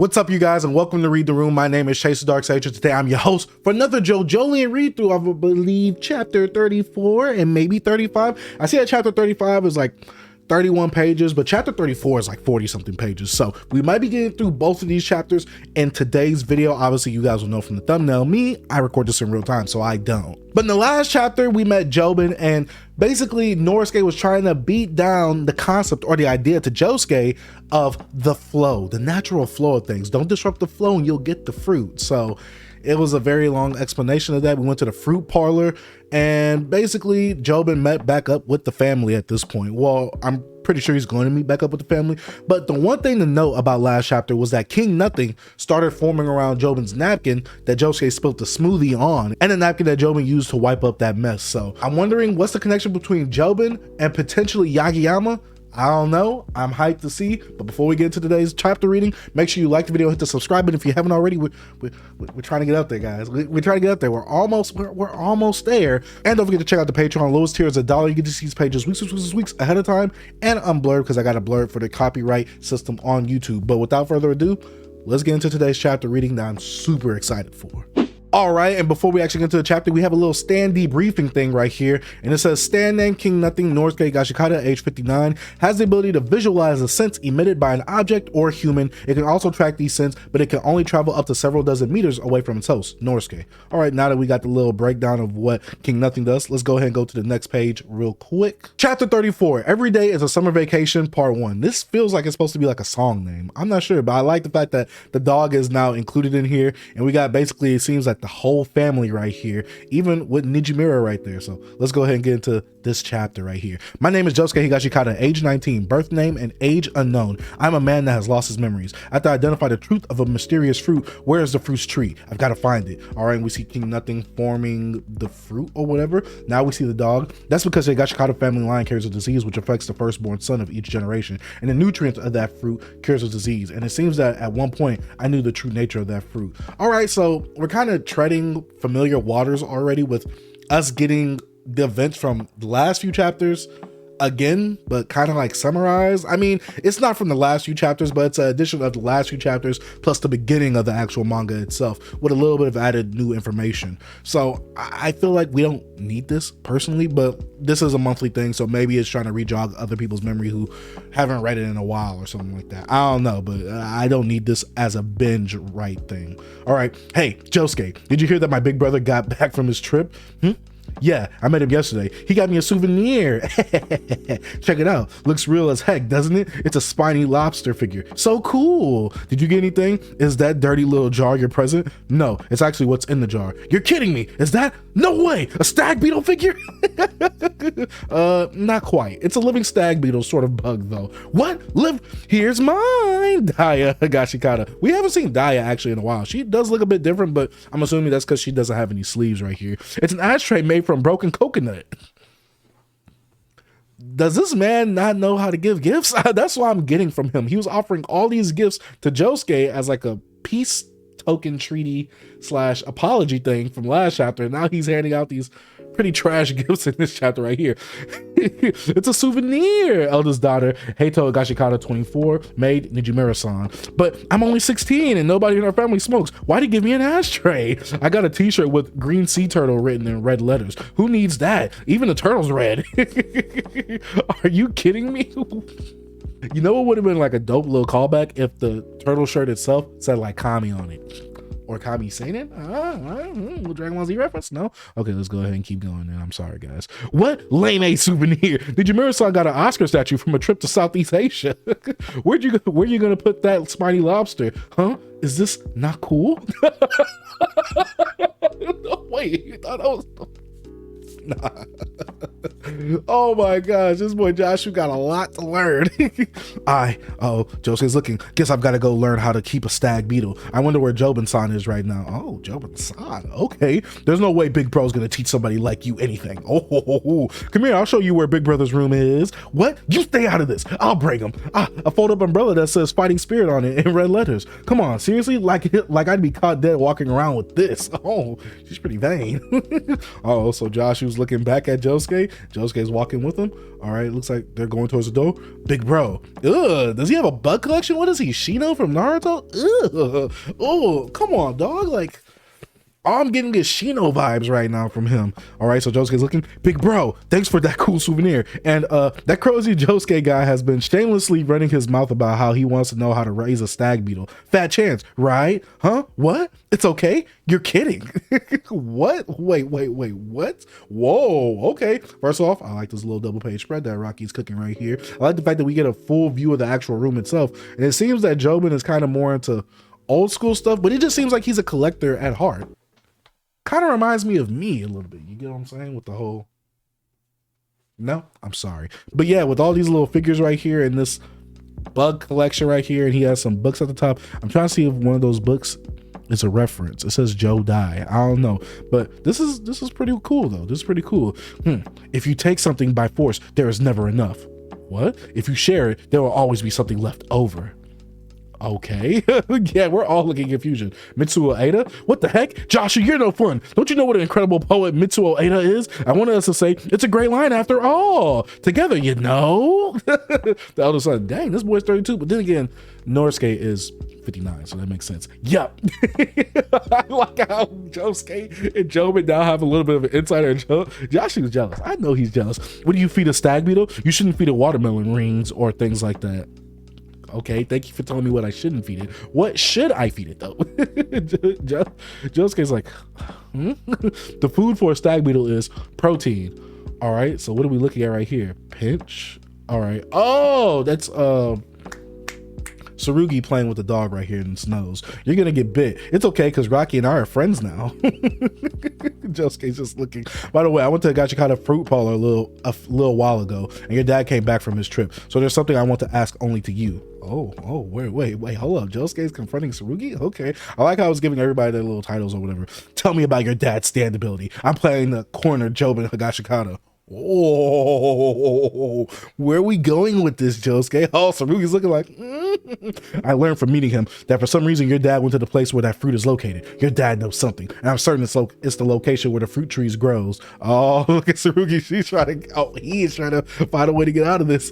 What's up, you guys, and welcome to Read the Room. My name is Chase the Dark Sage, and today I'm your host for another JoJolion read through. I believe chapter 34 and maybe 35. I see that chapter 35 is like 31 pages, but chapter 34 is like 40 something pages. So we might be getting through both of these chapters in today's video. Obviously, you guys will know from the thumbnail, I record this in real time, so I don't. But in the last chapter, we met Jobin, and basically Norisuke was trying to beat down the concept or the idea to Josuke of the flow, the natural flow of things. Don't disrupt the flow and you'll get the fruit. So it was a very long explanation of that. We went to the fruit parlor, and basically Jobin met back up with the family at this point. Well, I'm pretty sure he's going to meet back up with the family. But the one thing to note about last chapter was that King Nothing started forming around Jobin's napkin that Josuke spilled the smoothie on, and the napkin that Jobin used to wipe up that mess. So I'm wondering, what's the connection between Jobin and potentially Yagiyama? I don't know. I'm hyped to see. But before we get into today's chapter reading, make sure you like the video, hit the subscribe button if you haven't already. We're trying to get up there, guys. We're trying to get up there. We're almost there. And don't forget to check out the Patreon. Lowest tier is $1. You get to see these pages weeks ahead of time, and unblurred because I got to blur it for the copyright system on YouTube. But without further ado, let's get into today's chapter reading that I'm super excited for. All right, and before we actually get into the chapter, we have a little stand debriefing thing right here, and it says stand name King Nothing, Norisuke Gashikata, age 59, has the ability to visualize a sense emitted by an object or human. It can also track these scents, but it can only travel up to several dozen meters away from its host, Norisuke. All right, now that we got the little breakdown of what King Nothing does, let's go ahead and go to the next page real quick. Chapter 34, Every Day is a Summer Vacation, Part 1. This feels like it's supposed to be like a song name. I'm not sure, but I like the fact that the dog is now included in here, and we got basically, it seems like the whole family right here, even with Nijimura right there. So let's go ahead and get into this chapter right here. My name is Josuke Higashikata, age 19, birth name and age unknown. I'm a man that has lost his memories. I have to identify the truth of a mysterious fruit. Where is the fruit's tree? I've got to find it. All right, we see King Nothing forming the fruit or whatever. Now we see the dog. That's because the Higashikata family line carries a disease which affects the firstborn son of each generation, and the nutrients of that fruit cures a disease. And it seems that at one point I knew the true nature of that fruit. All right, so we're kind of treading familiar waters already with us getting the events from the last few chapters again, but kind of like summarized. I mean, it's not from the last few chapters, but it's an addition of the last few chapters plus the beginning of the actual manga itself with a little bit of added new information. So I feel like we don't need this personally, but this is a monthly thing, so maybe it's trying to re-jog other people's memory who haven't read it in a while or something like that. I don't know, but I don't need this as a binge right thing. All right, hey Josuke, did you hear that my big brother got back from his trip? Yeah, I met him yesterday. He got me a souvenir. Check it out. Looks real as heck, doesn't it? It's a spiny lobster figure. So cool. Did you get anything? Is that dirty little jar your present? No, it's actually what's in the jar. You're kidding me. Is that? No way. A stag beetle figure? Not quite. It's a living stag beetle sort of bug though. What? Here's mine. Daya Higashikata. We haven't seen Daya actually in a while. She does look a bit different, but I'm assuming that's because she doesn't have any sleeves right here. It's an ashtray made from broken coconut. Does this man not know how to give gifts? That's what I'm getting from him. He was offering all these gifts to Josuke as like a peace token treaty / apology thing from last chapter, and now he's handing out these pretty trash gifts in this chapter right here. It's a souvenir. Eldest daughter Heito Higashikata, 24, maid Nijimura-san. But I'm only 16 and nobody in our family smokes. Why'd he give me an ashtray? I got a t-shirt with green sea turtle written in red letters. Who needs that? Even the turtle's red. Are you kidding me? You know what would have been like a dope little callback if the turtle shirt itself said like Kami on it? Or Kami Seinen? Dragon Ball Z reference? No? Okay, let's go ahead and keep going then. I'm sorry, guys. What lame souvenir? Nijimura-san got an Oscar statue from a trip to Southeast Asia. Where you gonna put that spiny lobster? Huh? Is this not cool? No, wait, you thought I was... Nah. Oh my gosh, this boy Joshua got a lot to learn. Josuke's looking. Guess I've got to go learn how to keep a stag beetle. I wonder where Jobin-san is right now. Oh, Jobin-san. Okay. There's no way Big Bro's gonna teach somebody like you anything. Come here, I'll show you where Big Brother's room is. What? You stay out of this. I'll bring him. A fold-up umbrella that says Fighting Spirit on it in red letters. Come on, seriously? Like I'd be caught dead walking around with this. Oh, she's pretty vain. Oh, so Joshua's looking back at Josuke. Josuke's walking with him. All right, looks like they're going towards the door. Big bro. Ugh, does he have a bug collection? What is he, Shino from Naruto? Ugh. Oh, come on, dog. Like, I'm getting his Shino vibes right now from him. All right, so Josuke's looking. Big bro, thanks for that cool souvenir. And that crazy Josuke guy has been shamelessly running his mouth about how he wants to know how to raise a stag beetle. Fat chance, right? Huh? What? It's okay? You're kidding. What? Wait, what? Whoa, okay. First off, I like this little double page spread that Rocky's cooking right here. I like the fact that we get a full view of the actual room itself. And it seems that Jobin is kind of more into old school stuff, but it just seems like he's a collector at heart. Kind of reminds me of me a little bit. You get what I'm saying? With the whole... No, I'm sorry. But yeah, with all these little figures right here and this bug collection right here, and he has some books at the top. I'm trying to see if one of those books is a reference. It says Joe Die. I don't know. But this is pretty cool though. This is pretty cool. If you take something by force, there is never enough. What? If you share it, there will always be something left over. Okay. Yeah, we're all looking at confusion. Mitsuo Ada? What the heck? Joshua, you're no fun. Don't you know what an incredible poet Mitsuo Ada is? I wanted us to say, it's a great line after all. Together, you know? The elder son, dang, this boy's 32. But then again, Norisuke is 59, so that makes sense. Yup. I like how Josuke and Jobin now have a little bit of an insider. Joshua's jealous. I know he's jealous. What do you feed a stag beetle? You shouldn't feed it watermelon rings or things like that. Okay, thank you for telling me what I shouldn't feed it. What should I feed it though? Josuke's like, The food for a stag beetle is protein. All right, so what are we looking at right here? Pinch. All right. Oh, that's Tsurugi playing with the dog right here in its nose. You're gonna get bit. It's okay because Rocky and I are friends now. Josuke's just looking. By the way, I went to the Gachikata fruit parlor a little while ago, and your dad came back from his trip. So there's something I want to ask only to you. Oh, wait, hold up. Josuke's confronting Tsurugi? Okay. I like how I was giving everybody their little titles or whatever. Tell me about your dad's standability. I'm playing the corner Jobin Higashikata. Oh, where are we going with this, Josuke? Oh, Tsurugi's looking like, I learned from meeting him that for some reason your dad went to the place where that fruit is located. Your dad knows something, and I'm certain it's the location where the fruit trees grows. Oh, look at Tsurugi. He is trying to find a way to get out of this.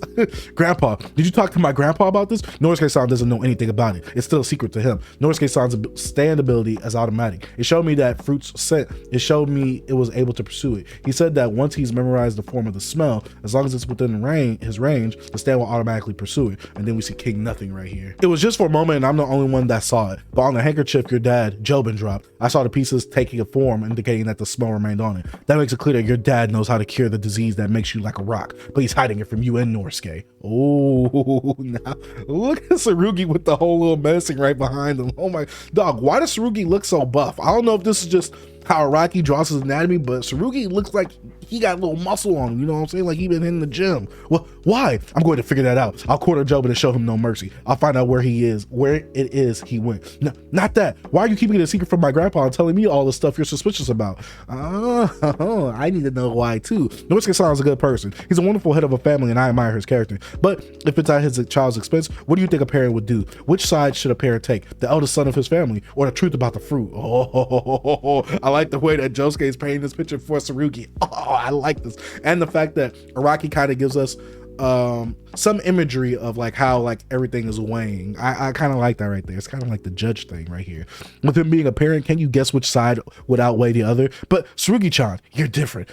Grandpa, did you talk to my grandpa about this? Norisuke-san doesn't know anything about it. It's still a secret to him. Norisuke-san's stand ability is automatic. It showed me that fruit's scent. It showed me it was able to pursue it. He said that once he's memorized the form of the smell, as long as it's within his range, the stand will automatically pursue it. And then we see King Nothing right here. It was just for a moment, and I'm the only one that saw it. But on the handkerchief your dad, Jobin, dropped, I saw the pieces taking a form, indicating that the smell remained on it. That makes it clear that your dad knows how to cure the disease that makes you like a rock, but he's hiding it from you and Norisuke. Oh, now look at Tsurugi with the whole little menacing right behind him. Oh my dog, why does Tsurugi look so buff? I don't know if this is just how Araki draws his anatomy, but Tsurugi looks like he got a little muscle on him, you know what I'm saying? Like he been in the gym. Well, why? I'm going to figure that out. I'll corner Jobin and show him no mercy. I'll find out where it is he went. No, not that. Why are you keeping it a secret from my grandpa and telling me all the stuff you're suspicious about? Oh, I need to know why too. Norisuke-san is a good person. He's a wonderful head of a family and I admire his character. But if it's at his child's expense, what do you think a parent would do? Which side should a parent take? The eldest son of his family or the truth about the fruit? Oh, I like the way that Josuke is painting this picture for Tsurugi. Oh, I like this. And the fact that Araki kind of gives us some imagery of like how like everything is weighing. I kind of like that right there. It's kind of like the judge thing right here. With him being a parent, can you guess which side would outweigh the other? But Tsurugi-chan, you're different.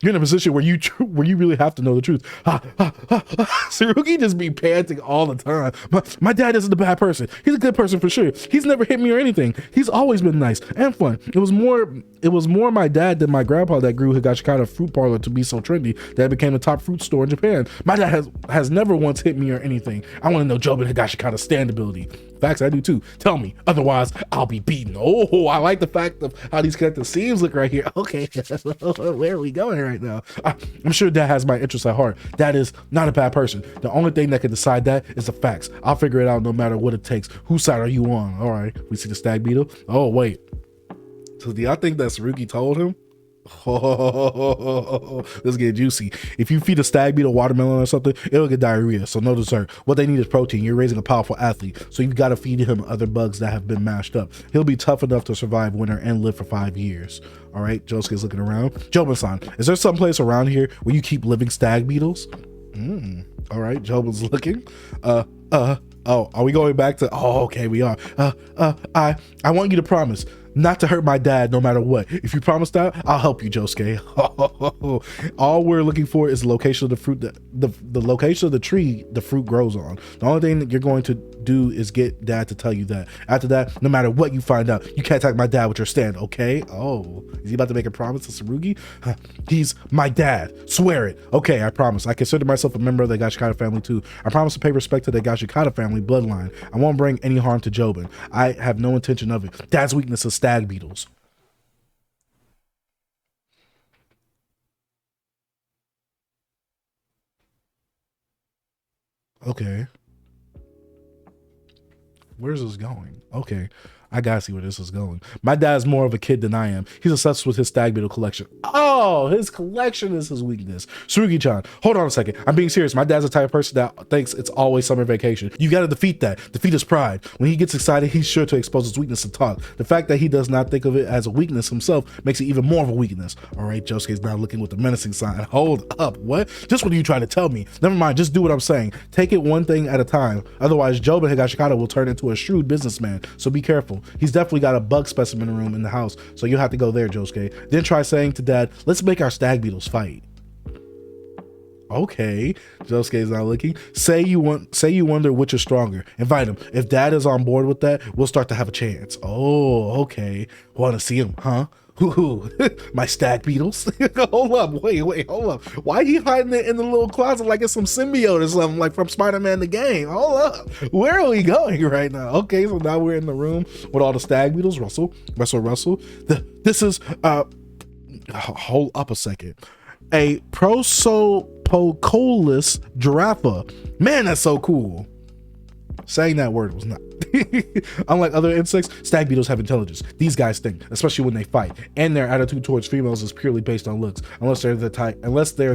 You're in a position where you really have to know the truth. Tsurugi just be panting all the time. My dad isn't a bad person. He's a good person for sure. He's never hit me or anything. He's always been nice and fun. It was more my dad than my grandpa that grew Higashikata fruit parlor to be so trendy that it became the top fruit store in Japan. My dad has never once hit me or anything. I want to know Jobin Higashikata's standability. Facts, I do too. Tell me, otherwise I'll be beaten. Oh, I like the fact of how these connected seams look right here. Okay, where are we going right now? I'm sure Dad has my interests at heart. Dad is not a bad person. The only thing that can decide that is the facts. I'll figure it out no matter what it takes. Whose side are you on? All right, we see the stag beetle. Oh wait, so do y'all think that Tsurugi told him? Oh, let's get juicy. If you feed a stag beetle watermelon or something, it'll get diarrhea, so no dessert. What they need is protein. You're raising a powerful athlete, so you've got to feed him other bugs that have been mashed up. He'll be tough enough to survive winter and live for 5 years. All right, Josuke's looking around. Jobin-san, is there someplace around here where you keep living stag beetles? All right, Jobin's looking. Oh, are we going back to? Oh, okay, we are. I want you to promise not to hurt my dad no matter what. If you promise that, I'll help you, Josuke. All we're looking for is the location of the fruit, the location of the tree the fruit grows on. The only thing that you're going to do is get dad to tell you that. After that, no matter what you find out, you can't attack my dad with your stand, okay? Oh, is he about to make a promise to Tsurugi? He's my dad. Swear it. Okay, I promise. I consider myself a member of the Gashikata family too. I promise to pay respect to the Gashikata family bloodline. I won't bring any harm to Jobin. I have no intention of it. Dad's weakness is stag beetles. Okay. Where's this going? Okay, I gotta see where this is going. My dad's more of a kid than I am. He's obsessed with his stag beetle collection. Oh, his collection is his weakness. Tsurugi-chan, hold on a second. I'm being serious. My dad's the type of person that thinks it's always summer vacation. You gotta defeat that. Defeat his pride. When he gets excited, he's sure to expose his weakness and talk. The fact that he does not think of it as a weakness himself makes it even more of a weakness. All right, Josuke's now looking with the menacing sign. Hold up, what? Just what are you trying to tell me? Never mind, just do what I'm saying. Take it one thing at a time. Otherwise, Jobin Higashikata will turn into a shrewd businessman, so be careful. He's definitely got a bug specimen room in the house, so you'll have to go there, Josuke. Then try saying to dad, let's make our stag beetles fight. Okay, Josuke's not looking. Say you wonder which is stronger. Invite him. If dad is on board with that, we'll start to have a chance. Oh, okay. Want to see him, huh? Ooh, my stag beetles. Hold up, wait, hold up. Why are you hiding it in the little closet like it's some symbiote or something, like from Spider-Man the game? Hold up, where are we going right now? Okay, so now we're in the room with all the stag beetles. Russell. This is hold up a second. A Prosopocolus giraffa. Man, that's so cool. Saying that word was not. Unlike other insects, stag beetles have intelligence. These guys think, especially when they fight, and their attitude towards females is purely based on looks. Unless they're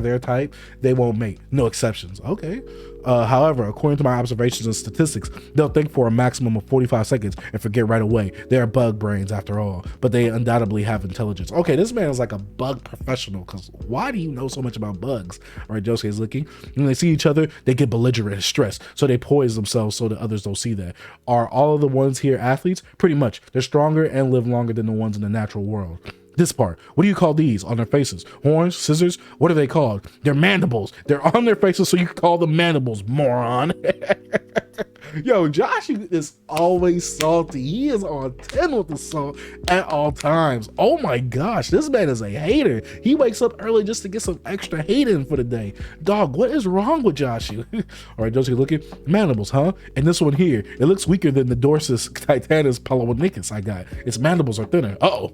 their type, they won't mate. No exceptions. Okay. However, according to my observations and statistics, they'll think for a maximum of 45 seconds and forget right away. They are bug brains after all, but they undoubtedly have intelligence. Okay, this man is like a bug professional, because why do you know so much about bugs? All right, Josuke is looking. When they see each other, they get belligerent and stressed, so they poise themselves so that others don't see that. Are all of the ones here athletes? Pretty much. They're stronger and live longer than the ones in the natural world. This part, what do you call these on their faces? Horns, scissors? What are they called? They're mandibles. They're on their faces, so you can call them mandibles, moron. Yo, Josh is always salty. He is on 10 with the salt at all times. Oh my gosh, this man is a hater. He wakes up early just to get some extra hate in for the day. Dog, what is wrong with Josh? All right, Josh, looking. Mandibles, huh? And this one here, it looks weaker than the Dorsus titanus palawonicus I got. Its mandibles are thinner. Uh-oh.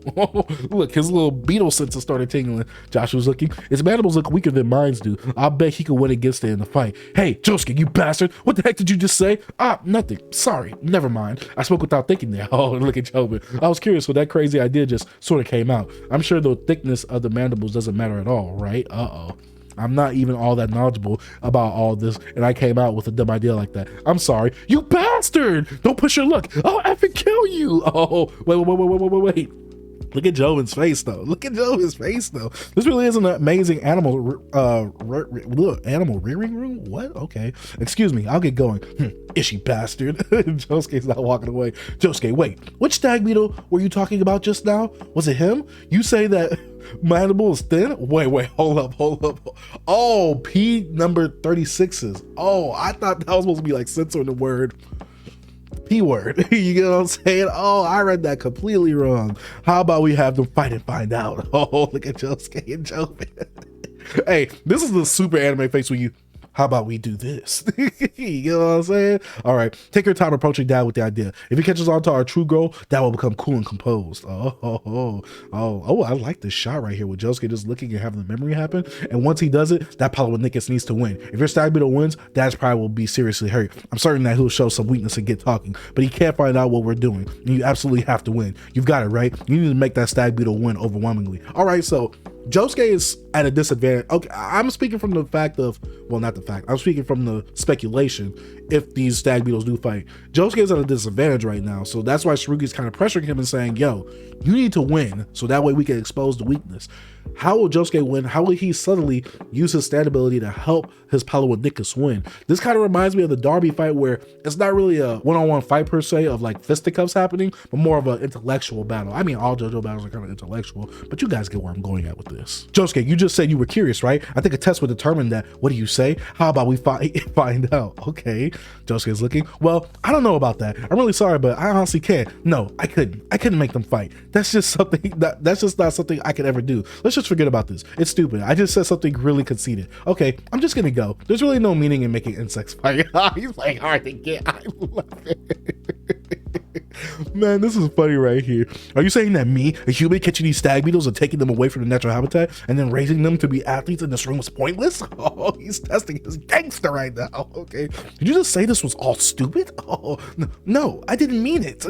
Look, his little beetle senses started tingling. Josh was looking. Its mandibles look weaker than mine do. I'll bet he could win against it in the fight. Hey, Josuke, you bastard. What the heck did you just say? Nothing. Sorry. Never mind. I spoke without thinking there. Oh, look at Jobin. I was curious, so that crazy idea just sort of came out. I'm sure the thickness of the mandibles doesn't matter at all, right? Uh-oh. I'm not even all that knowledgeable about all this, and I came out with a dumb idea like that. I'm sorry. You bastard! Don't push your luck. I'll effing kill you. Oh, wait. Look at Jobin's face though. This really is an amazing animal rearing room. What? Okay. Excuse me. I'll get going. Ishy bastard. Josuke's not walking away. Josuke, wait. Which stag beetle were you talking about just now? Was it him? You say that mandible is thin? Wait. Hold up. Oh, P number 36s. Oh, I thought that was supposed to be like censoring the word P word. You know what I'm saying? Oh, I read that completely wrong. How about we have them fight and find out? Oh, look at Josuke and Jobin. Hey, this is the super anime face with you. How about we do this? You know what I'm saying? All right, take your time approaching Dad with the idea. If he catches on to our true goal, Dad will become cool and composed. I like this shot right here with Josuke just looking and having the memory happen. And once he does it, that Palawanicus needs to win. If your stag beetle wins, Dad's probably will be seriously hurt. I'm certain that he'll show some weakness and get talking, but he can't find out what we're doing. And you absolutely have to win. You've got it, right? You need to make that stag beetle win overwhelmingly. All right, so Josuke is at a disadvantage. Okay, I'm speaking from the fact of, well, not the fact, I'm speaking from the speculation if these stag beetles do fight. Josuke is at a disadvantage right now, so that's why Tsurugi's kind of pressuring him and saying, yo, you need to win, so that way we can expose the weakness. How will Josuke win? How will he subtly use his stand ability to help his Palawanicus win? This kind of reminds me of the Darby fight, where it's not really a one-on-one fight per se of like fisticuffs happening, but more of an intellectual battle. I mean, all JoJo battles are kind of intellectual, but you guys get where I'm going at with this. Josuke, you just said you were curious, right? I think a test would determine that. What do you say? How about we find out? Okay, Josuke's looking. Well, I don't know about that. I'm really sorry, but I honestly can't. No, I couldn't make them fight. That's just something that's just not something I could ever do. Let's just forget about this. It's stupid. I just said something really conceited. Okay, I'm just gonna go. There's really no meaning in making insects fight. He's like hard to get. I love it. Man, this is funny right here. Are you saying that me, a human, catching these stag beetles and taking them away from the natural habitat and then raising them to be athletes in this room was pointless? Oh, he's testing his gangster right now. Okay. Did you just say this was all stupid? Oh, no, I didn't mean it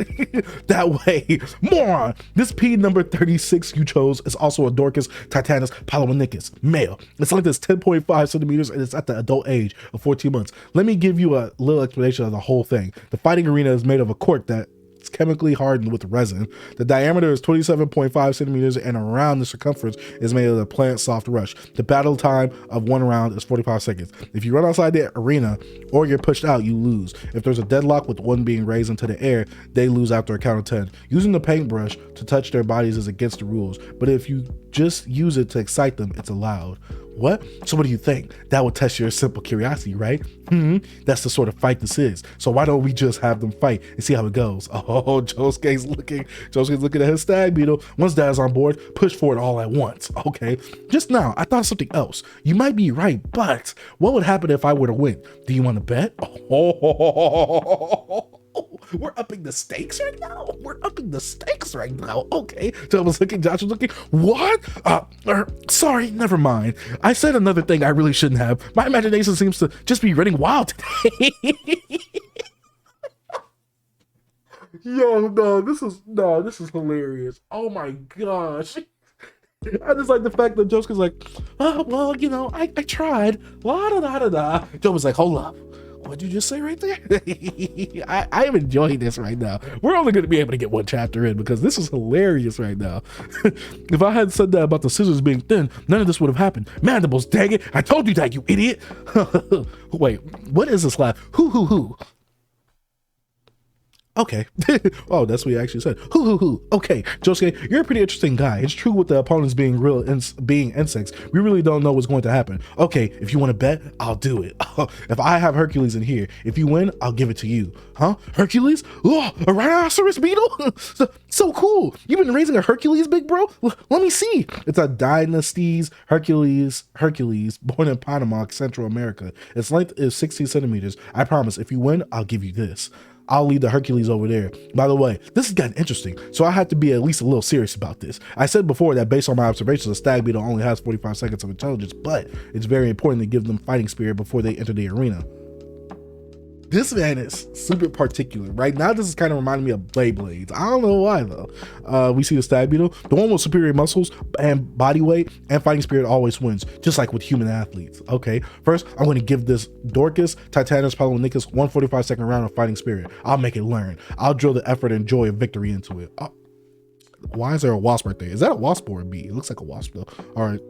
that way. Moron. This P number 36 you chose is also a Dorcas titanus palawanicus, male. It's like this 10.5 centimeters and it's at the adult age of 14 months. Let me give you a little explanation of the whole thing. The fighting arena is made of a cork that it's chemically hardened with resin. The diameter is 27.5 centimeters and around the circumference is made of the plant soft rush. The battle time of one round is 45 seconds. If you run outside the arena or you're pushed out, you lose. If there's a deadlock with one being raised into the air, they lose after a count of 10. Using the paintbrush to touch their bodies is against the rules, but if you just use it to excite them, it's allowed. What? So what do you think? That would test your simple curiosity, right? That's the sort of fight this is. So why don't we just have them fight and see how it goes? Oh, Josuke's looking at his stag beetle. Once Dad's on board, push for it all at once. Okay. Just now, I thought of something else. You might be right, but what would happen if I were to win? Do you want to bet? We're upping the stakes right now. Okay. Joe was looking, Josh was looking. What? Sorry, never mind. I said another thing I really shouldn't have. My imagination seems to just be running wild today. Yo, this is hilarious. Oh my gosh. I just like the fact that Josuke's like, oh, well, you know, I tried. La da da da da. Joe was like, hold up. What'd you just say right there? I am enjoying this right now. We're only going to be able to get one chapter in because this is hilarious right now. If I had said that about the scissors being thin, none of this would have happened. Mandibles, dang it. I told you that, you idiot. Wait, what is this laugh? Hoo. Okay. Oh, that's what he actually said. Hoo. Okay, Josuke, you're a pretty interesting guy. It's true with the opponents being being insects. We really don't know what's going to happen. Okay, if you want to bet, I'll do it. If I have Hercules in here, if you win, I'll give it to you. Huh? Hercules? Oh, a rhinoceros beetle? So cool. You've been raising a Hercules, big bro? Let me see. It's a Dynasties Hercules, born in Panama, Central America. Its length is 16 centimeters. I promise, if you win, I'll give you this. I'll leave the Hercules over there. By the way, this has gotten interesting, so I have to be at least a little serious about this. I said before that based on my observations, a stag beetle only has 45 seconds of intelligence, but it's very important to give them fighting spirit before they enter the arena. This man is super particular. Right now, this is kind of reminding me of Blades. I don't know why though. We see the stag beetle, the one with superior muscles and body weight and fighting spirit always wins, just like with human athletes. Okay, first I'm going to give this Dorcas titanus palawanicus 145-second round of fighting spirit. I'll make it learn. I'll drill the effort and joy of victory into it. Why is there a wasp right there? Is that a wasp or a bee? It looks like a wasp though. All right,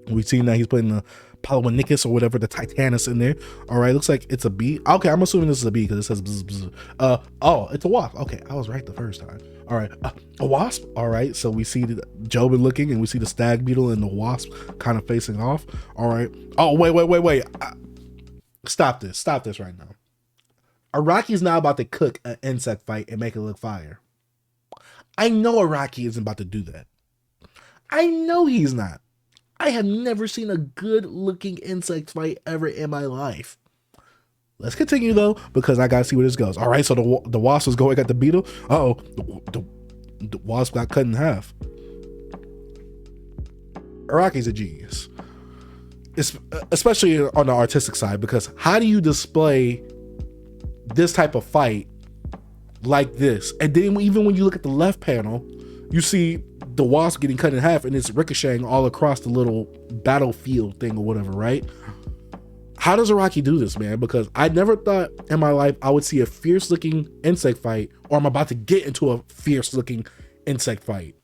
we've seen that he's putting the Palawanicus or whatever, the Titanus in there. All right, looks like it's a bee. Okay, I'm assuming this is a bee because it says bzz, bzz. Oh, it's a wasp. Okay, I was right the first time. All right, a wasp. All right, so we see Jobin looking and we see the stag beetle and the wasp kind of facing off. All right. Oh, wait. Stop this right now. Araki's now about to cook an insect fight and make it look fire. I know Araki isn't about to do that. I know he's not. I have never seen a good looking insect fight ever in my life. Let's continue though, because I gotta see where this goes. All right, so the wasp was going at the beetle. Uh-oh, the wasp got cut in half. Araki's a genius. It's, especially on the artistic side, because how do you display this type of fight like this? And then even when you look at the left panel, you see the wasp getting cut in half and it's ricocheting all across the little battlefield thing or whatever, right? How does Araki do this, man? Because I never thought in my life I would see a fierce looking insect fight, or I'm about to get into a fierce looking insect fight.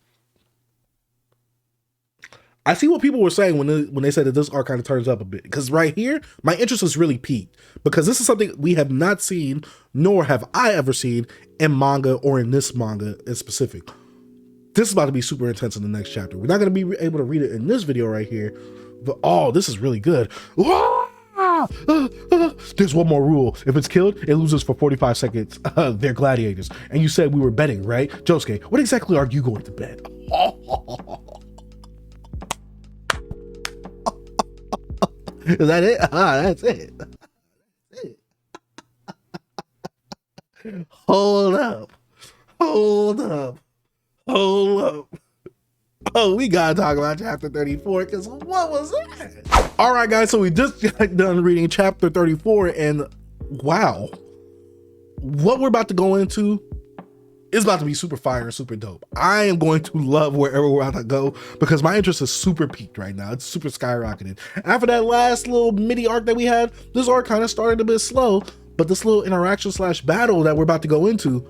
I see what people were saying when they said that this arc kind of turns up a bit, because right here, my interest is really piqued, because this is something we have not seen, nor have I ever seen in manga or in this manga in specific. This is about to be super intense in the next chapter. We're not going to be able to read it in this video right here, but oh, this is really good. There's one more rule. If it's killed, it loses for 45 seconds. They're gladiators. And you said we were betting, right? Josuke, what exactly are you going to bet? Is that it? That's it. Hold up. Oh, we gotta talk about chapter 34, because what was that? All right, guys, so we just got done reading chapter 34, and wow, what we're about to go into is about to be super fire and super dope. I am going to love wherever we're about to go, because my interest is super peaked right now. It's super skyrocketed. After that last little mini arc that we had, this arc kind of started a bit slow, but this little interaction / battle that we're about to go into,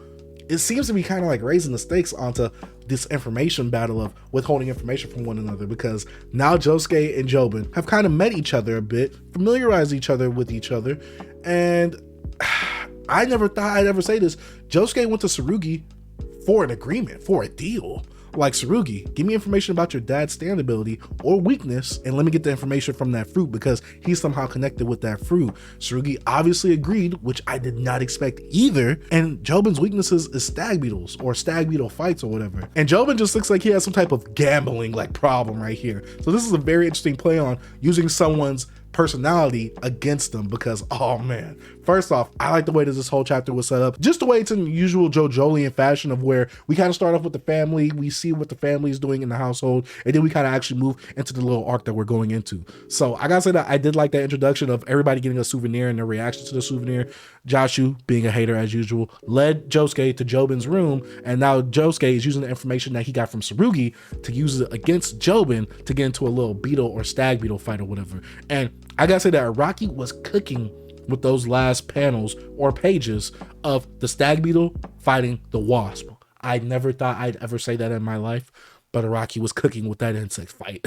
it seems to be kind of like raising the stakes onto this information battle of withholding information from one another, because now Josuke and Jobin have kind of met each other a bit, familiarized each other with each other, and I never thought I'd ever say this. Josuke went to Tsurugi for an agreement, for a deal. Like, Tsurugi, give me information about your dad's stand ability or weakness, and let me get the information from that fruit, because he's somehow connected with that fruit. Tsurugi obviously agreed, which I did not expect either. And Jobin's weaknesses is stag beetles or stag beetle fights or whatever. And Jobin just looks like he has some type of gambling like problem right here. So this is a very interesting play on using someone's personality against them, because oh man, first off, I like the way that this whole chapter was set up, just the way it's in usual JoJolion fashion, of where we kind of start off with the family, we see what the family is doing in the household, and then we kind of actually move into the little arc that we're going into. So I gotta say that I did like that introduction of everybody getting a souvenir and their reaction to the souvenir. Joshu, being a hater as usual, led Josuke to Jobin's room, and now Josuke is using the information that he got from Tsurugi to use it against Jobin to get into a little beetle or stag beetle fight or whatever. And I gotta say that Araki was cooking with those last panels or pages of the stag beetle fighting the wasp. I never thought I'd ever say that in my life, but Araki was cooking with that insect fight.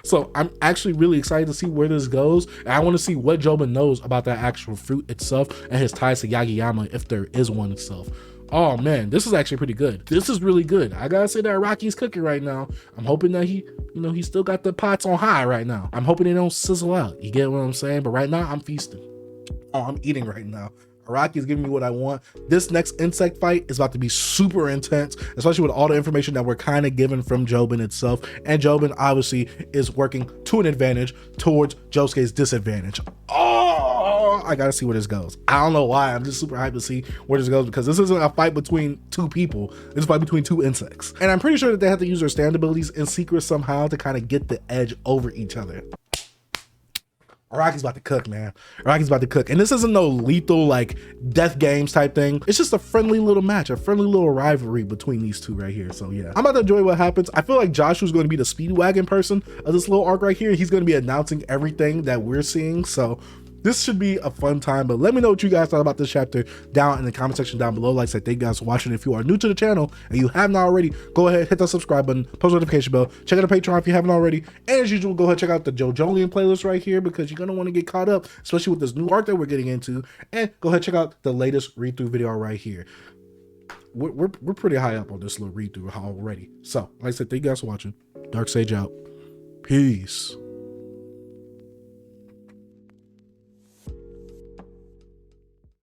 So I'm actually really excited to see where this goes. And I want to see what Jobin knows about that actual fruit itself and his ties to Yagiyama, if there is one itself. Oh man, this is actually pretty good. This is really good. I gotta say that Araki's cooking right now. I'm hoping that he still got the pots on high right now. I'm hoping they don't sizzle out. You get what I'm saying? But right now I'm feasting. Oh, I'm eating right now. Araki is giving me what I want. This next insect fight is about to be super intense, especially with all the information that we're kind of given from Jobin itself. And Jobin obviously is working to an advantage towards Josuke's disadvantage. Oh, I gotta see where this goes. I don't know why. I'm just super hyped to see where this goes, because this isn't a fight between two people. It's a fight between two insects. And I'm pretty sure that they have to use their stand abilities in secret somehow to kind of get the edge over each other. Araki's about to cook, man. Araki's about to cook. And this isn't no lethal, like, death games type thing. It's just a friendly little match, a friendly little rivalry between these two right here. So yeah, I'm about to enjoy what happens. I feel like Joshua's going to be the speedwagon person of this little arc right here. He's going to be announcing everything that we're seeing. So this should be a fun time, but let me know what you guys thought about this chapter down in the comment section down below. Like I said, thank you guys for watching. If you are new to the channel and you have not already, go ahead, hit that subscribe button, post notification bell, check out the Patreon if you haven't already. And as usual, go ahead, check out the JoJolion playlist right here, because you're going to want to get caught up, especially with this new arc that we're getting into. And go ahead, check out the latest read through video right here. We're pretty high up on this little read through already. So like I said, thank you guys for watching. Dark Sage out. Peace.